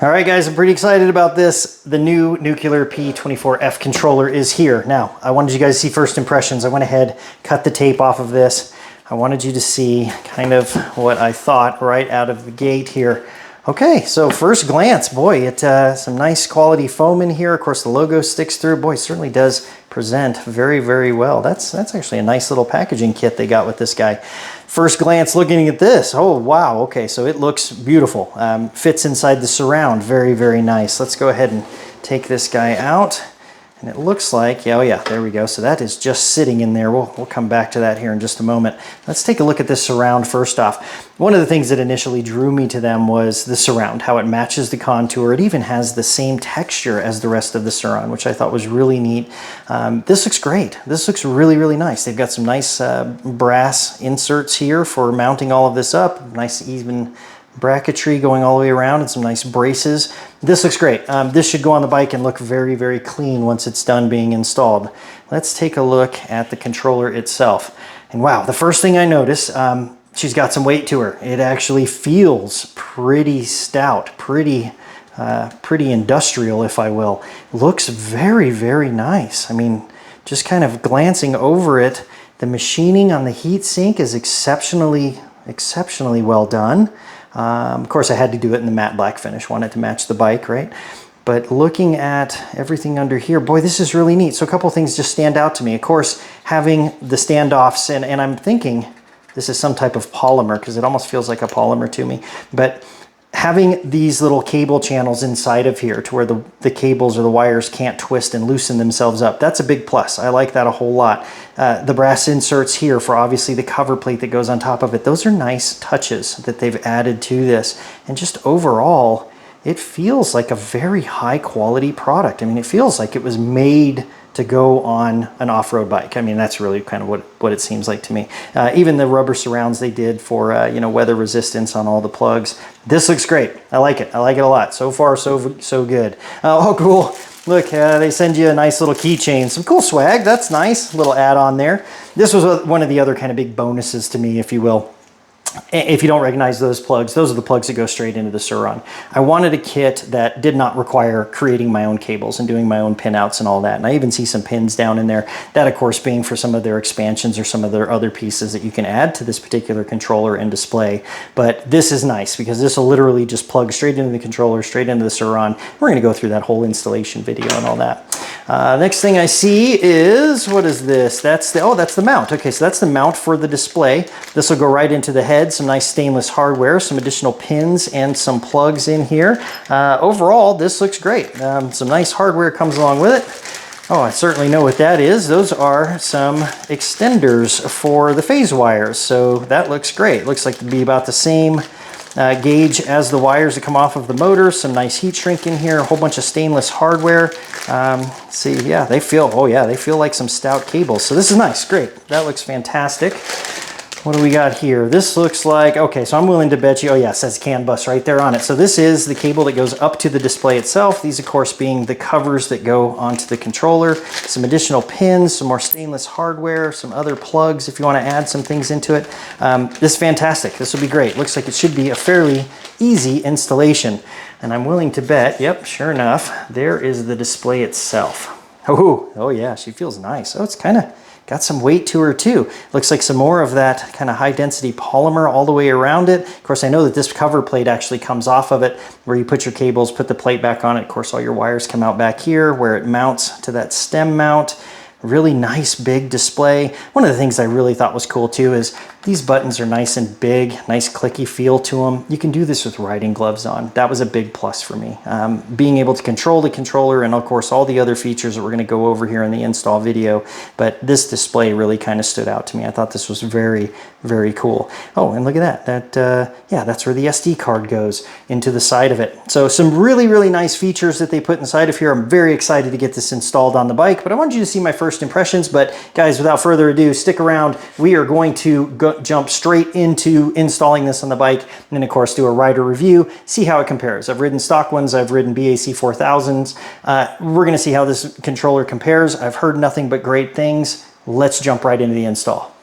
All right, guys, I'm pretty excited about this. The new Nucular P24F controller is here. Now, I wanted you guys to see first impressions. I went ahead, cut the tape off of this. I wanted you to see kind of what I thought right out of the gate here. Okay, so first glance, boy, some nice quality foam in here. Of course, the logo sticks through. Boy, it certainly does present very, very well. That's actually a nice little packaging kit they got with this guy. First glance looking at this, oh wow, okay, so it looks beautiful. Fits inside the surround, very, very nice. Let's go ahead and take this guy out. And it looks like, yeah, oh yeah, there we go. So that is just sitting in there. We'll come back to that here in just a moment. Let's take a look at this surround first off. One of the things that initially drew me to them was the surround, how it matches the contour. It even has the same texture as the rest of the Surron, which I thought was really neat. This looks great. This looks really, really nice. They've got some nice brass inserts here for mounting all of this up. Nice even bracketry going all the way around and some nice braces. This looks great. This should go on the bike and look very, very clean once it's done being installed. Let's take a look at the controller itself. And wow, the first thing I notice, she's got some weight to her. It actually feels pretty stout, pretty industrial, if I will. Looks very, very nice. I mean, just kind of glancing over it, the machining on the heat sink is exceptionally well done. Of course, I had to do it in the matte black finish, wanted to match the bike, right? But looking at everything under here, boy, this is really neat. So a couple things just stand out to me. Of course, having the standoffs, and I'm thinking this is some type of polymer because it almost feels like a polymer to me, but having these little cable channels inside of here to where the cables or the wires can't twist and loosen themselves up, that's a big plus. I like that a whole lot. The brass inserts here for obviously the cover plate that goes on top of it, those are nice touches that they've added to this. And just overall, it feels like a very high quality product. I mean, it feels like it was made to go on an off-road bike. I mean, that's really kind of what it seems like to me. Even the rubber surrounds they did for you know, weather resistance on all the plugs. This looks great. I like it. I like it a lot. So far, so good. Oh, cool. Look, they send you a nice little keychain. Some cool swag. That's nice. Little add-on there. This was one of the other kind of big bonuses to me, if you will. If you don't recognize those plugs, those are the plugs that go straight into the Surron. I wanted a kit that did not require creating my own cables and doing my own pinouts and all that. And I even see some pins down in there. That, of course, being for some of their expansions or some of their other pieces that you can add to this particular controller and display. But this is nice because this will literally just plug straight into the controller, straight into the Surron. We're going to go through that whole installation video and all that. Next thing I see is, what is this? That's the mount. Okay, so that's the mount for the display. This will go right into the head. Some nice stainless hardware, some additional pins and some plugs in here. Overall, this looks great. Some nice hardware comes along with it. Oh, I certainly know what that is. Those are some extenders for the phase wires. So that looks great. Looks like to be about the same gauge as the wires that come off of the motor. Some nice heat shrink in here, a whole bunch of stainless hardware. See, yeah, they feel like some stout cables. So this is nice, great. That looks fantastic. What do we got here? This looks like, okay, so I'm willing to bet you, oh yeah, it says CAN bus right there on it. So this is the cable that goes up to the display itself. These, of course, being the covers that go onto the controller. Some additional pins, some more stainless hardware, some other plugs if you want to add some things into it. This is fantastic. This will be great. Looks like it should be a fairly easy installation. And I'm willing to bet, yep, sure enough, there is the display itself. Oh yeah, she feels nice. Oh, it's kind of got some weight to her too. Looks like some more of that kind of high density polymer all the way around it. Of course, I know that this cover plate actually comes off of it where you put your cables, put the plate back on it. Of course, all your wires come out back here where it mounts to that stem mount. Really nice big display. One of the things I really thought was cool too is these buttons are nice and big, nice clicky feel to them. You can do this with riding gloves on. That was a big plus for me. Being able to control the controller and of course all the other features that we're gonna go over here in the install video, but this display really kind of stood out to me. I thought this was very, very cool. Oh, and look at that. Yeah, that's where the SD card goes into the side of it. So some really, really nice features that they put inside of here. I'm very excited to get this installed on the bike, but I wanted you to see my first impressions. But guys, without further ado, stick around. We are going to jump straight into installing this on the bike and then of course do a rider review, see how it compares. I've ridden stock ones, I've ridden BAC 4000s. We're gonna see how this controller compares. I've heard nothing but great things. Let's jump right into the install.